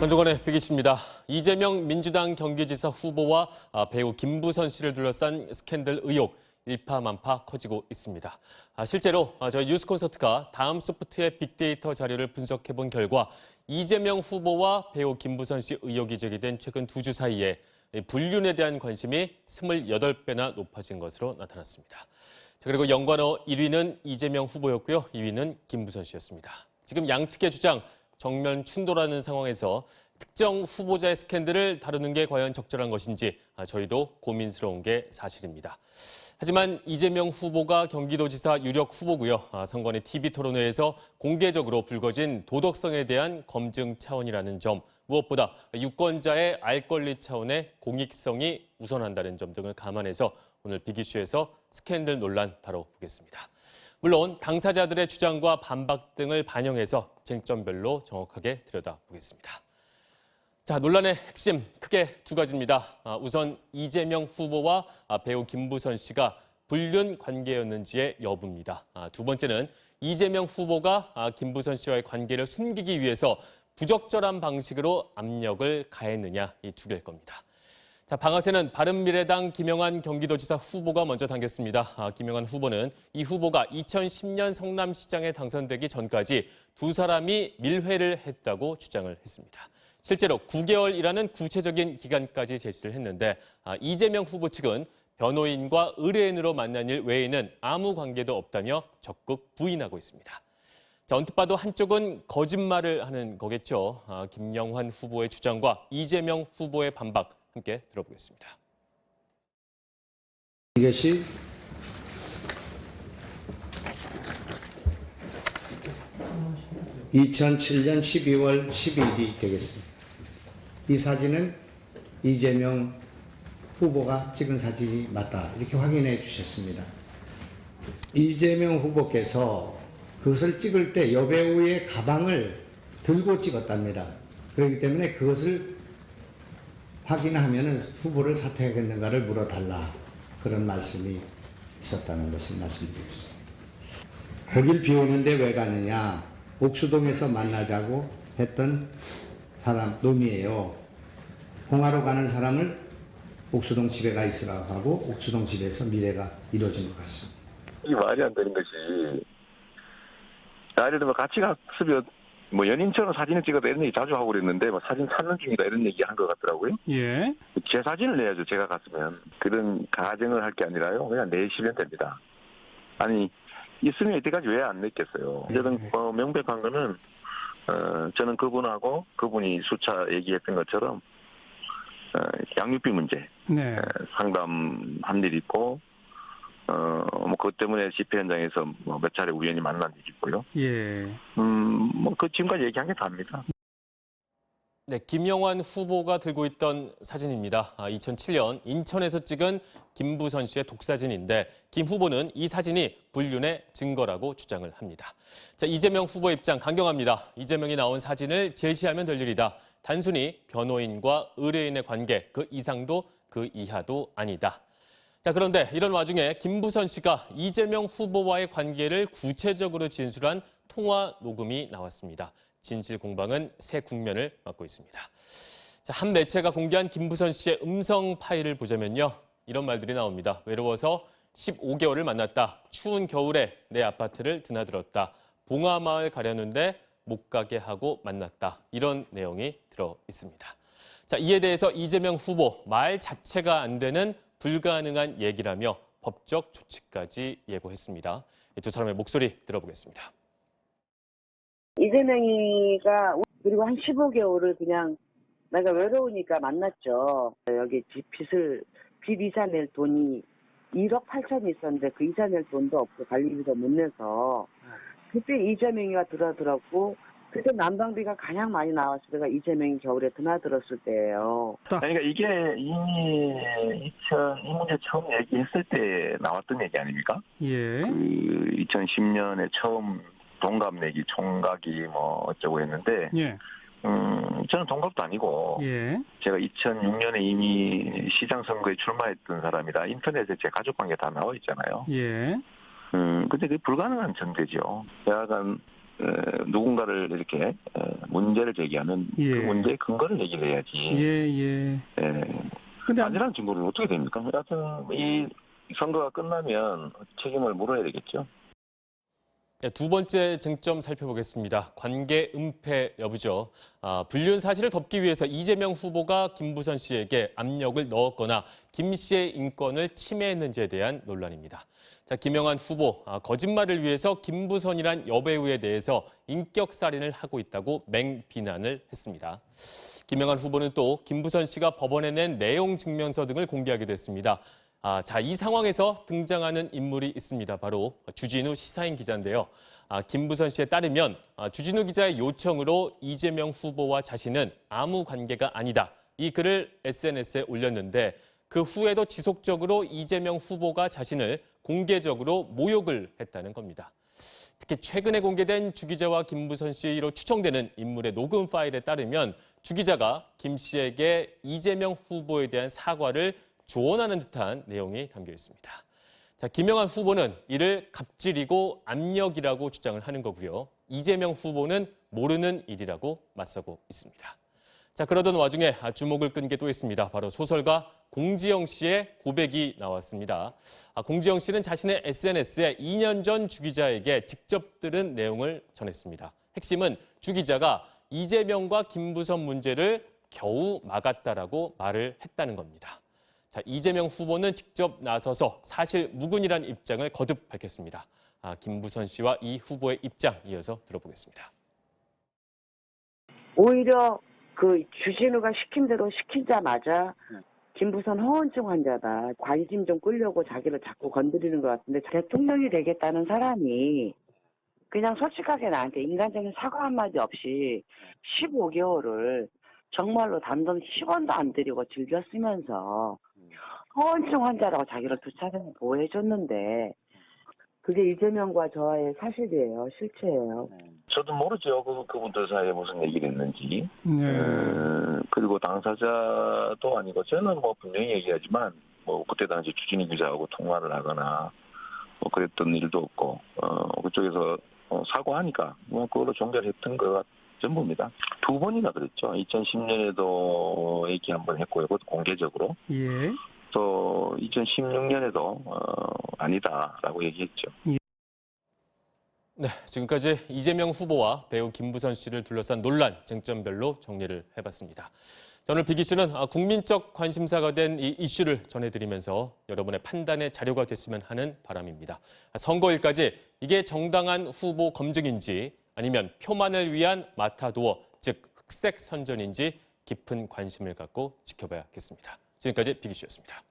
전종환의 빅이슈입니다. 이재명 민주당 경기지사 후보와 배우 김부선 씨를 둘러싼 스캔들 의혹 일파만파 커지고 있습니다. 실제로 저희 뉴스콘서트가 다음 소프트의 빅데이터 자료를 분석해본 결과 이재명 후보와 배우 김부선 씨 의혹이 제기된 최근 2주 사이에 불륜에 대한 관심이 28배나 높아진 것으로 나타났습니다. 그리고 연관어 1위는 이재명 후보였고요. 2위는 김부선 씨였습니다. 지금 양측의 주장 정면 충돌하는 상황에서 특정 후보자의 스캔들을 다루는 게 과연 적절한 것인지 저희도 고민스러운 게 사실입니다. 하지만 이재명 후보가 경기도지사 유력 후보고요. 선관위 TV토론회에서 공개적으로 불거진 도덕성에 대한 검증 차원이라는 점, 무엇보다 유권자의 알 권리 차원의 공익성이 우선한다는 점 등을 감안해서 오늘 빅이슈에서 스캔들 논란 다뤄보겠습니다. 물론 당사자들의 주장과 반박 등을 반영해서 쟁점별로 정확하게 들여다보겠습니다. 자, 논란의 핵심 크게 두 가지입니다. 우선 이재명 후보와 배우 김부선 씨가 불륜 관계였는지의 여부입니다. 두 번째는 이재명 후보가 김부선 씨와의 관계를 숨기기 위해서 부적절한 방식으로 압력을 가했느냐, 이 두 개일 겁니다. 자, 방아쇠는 바른미래당 김영환 경기도지사 후보가 먼저 당겼습니다. 김영환 후보는 이 후보가 2010년 성남시장에 당선되기 전까지 두 사람이 밀회를 했다고 주장을 했습니다. 실제로 9개월이라는 구체적인 기간까지 제시를 했는데 이재명 후보 측은 변호인과 의뢰인으로 만난 일 외에는 아무 관계도 없다며 적극 부인하고 있습니다. 자, 언뜻 봐도 한쪽은 거짓말을 하는 거겠죠. 김영환 후보의 주장과 이재명 후보의 반박 함께 들어보겠습니다. 이것이 (2007년 12월 12일이) 되겠습니다. 이 사진은 이재명 후보가 찍은 사진이 맞다, 이렇게 확인해 주셨습니다. 이재명 후보께서 그것을 찍을 때 여배우의 가방을 들고 찍었답니다. 그렇기 때문에 그것을 확인하면 후보를 사퇴하겠는가를 물어달라, 그런 말씀이 있었다는 것을 말씀드리겠습니다. 거길 비오는데 왜 가느냐, 옥수동에서 만나자고 했던 사람 놈이에요. 홍하로 가는 사람을 옥수동 집에 가 있으라고 하고 옥수동 집에서 미래가 이루어진 것 같습니다. 이 말이 안 되는 것이, 예를 들면 같이 갔으면 연인처럼 사진을 찍어도 이런 얘기 자주 하고 그랬는데 사진 찾는 중이다 이런 얘기 한 것 같더라고요. 예. 제 사진을 내야죠. 제가 갔으면. 그런 가정을 할 게 아니라요. 그냥 내시면 됩니다. 아니, 있으면 이때까지 왜 안 냈겠어요. 어쨌든 명백한 거는 저는 그분하고 그분이 수차 얘기했던 것처럼 양육비 문제, 네. 상담한 일이 있고 그것 때문에 집회 현장에서 몇 차례 우연히 만난 일이 있고요. 예. 그 지금까지 얘기한 게 답니다. 네, 김영환 후보가 들고 있던 사진입니다. 2007년 인천에서 찍은 김부선 씨의 독사진인데 김 후보는 이 사진이 불륜의 증거라고 주장을 합니다. 자, 이재명 후보 입장 강경합니다. 이재명이 나온 사진을 제시하면 될 일이다. 단순히 변호인과 의뢰인의 관계, 그 이상도 그 이하도 아니다. 자, 그런데 이런 와중에 김부선 씨가 이재명 후보와의 관계를 구체적으로 진술한 통화 녹음이 나왔습니다. 진실 공방은 새 국면을 맞고 있습니다. 자, 한 매체가 공개한 김부선 씨의 음성 파일을 보자면요, 이런 말들이 나옵니다. 외로워서 15개월을 만났다. 추운 겨울에 내 아파트를 드나들었다. 봉화마을 가려는데 못 가게 하고 만났다. 이런 내용이 들어 있습니다. 자, 이에 대해서 이재명 후보 말 자체가 안 되는 불가능한 얘기라며 법적 조치까지 예고했습니다. 이 두 사람의 목소리 들어보겠습니다. 이재명이가 그리고 한 15개월을 그냥 내가 외로우니까 만났죠. 여기 빚 이자 낼 돈이 1억 8천이 있었는데 그 이자 낼 돈도 없고 관리비도 못 내서 그때 이재명이가 들어들었고, 그때 난방비가 가장 많이 나왔을 때가 이재명이 겨울에 드나들었을 때예요. 그러니까 이게 이미 이 문제 처음 얘기했을 때 나왔던 얘기 아닙니까? 예. 2010년에 처음 동갑 내기, 총각이 어쩌고 했는데, 예. 저는 동갑도 아니고, 예. 제가 2006년에 이미 시장 선거에 출마했던 사람이라 인터넷에 제 가족 관계 다 나와 있잖아요. 예. 근데 그게 불가능한 전제죠. 여하간 누군가를 이렇게 문제를 제기하면 예. 그 문제의 근거를 얘기를 해야지. 예. 근데 아니라는 증거를 어떻게 됩니까? 하여튼 이 선거가 끝나면 책임을 물어야 되겠죠. 네, 두 번째 쟁점 살펴보겠습니다. 관계 은폐 여부죠. 불륜 사실을 덮기 위해서 이재명 후보가 김부선 씨에게 압력을 넣었거나 김 씨의 인권을 침해했는지에 대한 논란입니다. 자, 김영환 후보, 거짓말을 위해서 김부선이란 여배우에 대해서 인격살인을 하고 있다고 맹비난을 했습니다. 김영환 후보는 또 김부선 씨가 법원에 낸 내용 증명서 등을 공개하게 됐습니다. 자, 이 상황에서 등장하는 인물이 있습니다. 바로 주진우 시사인 기자인데요. 김부선 씨에 따르면 주진우 기자의 요청으로 이재명 후보와 자신은 아무 관계가 아니다. 이 글을 SNS에 올렸는데 그 후에도 지속적으로 이재명 후보가 자신을 공개적으로 모욕을 했다는 겁니다. 특히 최근에 공개된 주 기자와 김부선 씨로 추정되는 인물의 녹음 파일에 따르면 주 기자가 김 씨에게 이재명 후보에 대한 사과를 조언하는 듯한 내용이 담겨 있습니다. 자, 김영환 후보는 이를 갑질이고 압력이라고 주장을 하는 거고요. 이재명 후보는 모르는 일이라고 맞서고 있습니다. 자, 그러던 와중에 주목을 끈 게 또 있습니다. 바로 소설가 공지영 씨의 고백이 나왔습니다. 공지영 씨는 자신의 SNS에 2년 전 주 기자에게 직접 들은 내용을 전했습니다. 핵심은 주 기자가 이재명과 김부선 문제를 겨우 막았다라고 말을 했다는 겁니다. 자, 이재명 후보는 직접 나서서 사실 무근이라는 입장을 거듭 밝혔습니다. 김부선 씨와 이 후보의 입장 이어서 들어보겠습니다. 오히려 그 주진우가 시킨 대로 시키자마자 김부선 허언증 환자다. 관심 좀 끌려고 자기를 자꾸 건드리는 것 같은데 대통령이 되겠다는 사람이 그냥 솔직하게 나한테 인간적인 사과 한마디 없이 15개월을 정말로 단돈 10원도 안 들이고 즐겨 쓰면서 허언증 환자라고 자기를 두 차례나 보호해줬는데 그게 이재명과 저와의 사실이에요. 실체예요. 저도 모르죠. 그분들 사이에 무슨 얘기를 했는지. 네. 그리고 당사자도 아니고 저는 뭐 분명히 얘기하지만 뭐 그때 당시 주진우 기자하고 통화를 하거나 뭐 그랬던 일도 없고 그쪽에서 사과하니까 뭐 그걸로 종결했던 거가 전부입니다. 두 번이나 그랬죠. 2010년에도 얘기 한번 했고요. 그것도 공개적으로. 예. 또 2016년에도 아니다라고 얘기했죠. 네, 지금까지 이재명 후보와 배우 김부선 씨를 둘러싼 논란 쟁점별로 정리를 해봤습니다. 오늘 BKC는 국민적 관심사가 된 이 이슈를 전해드리면서 여러분의 판단의 자료가 됐으면 하는 바람입니다. 선거일까지 이게 정당한 후보 검증인지 아니면 표만을 위한 마타도어, 즉 흑색 선전인지 깊은 관심을 갖고 지켜봐야겠습니다. 지금까지 BKC였습니다.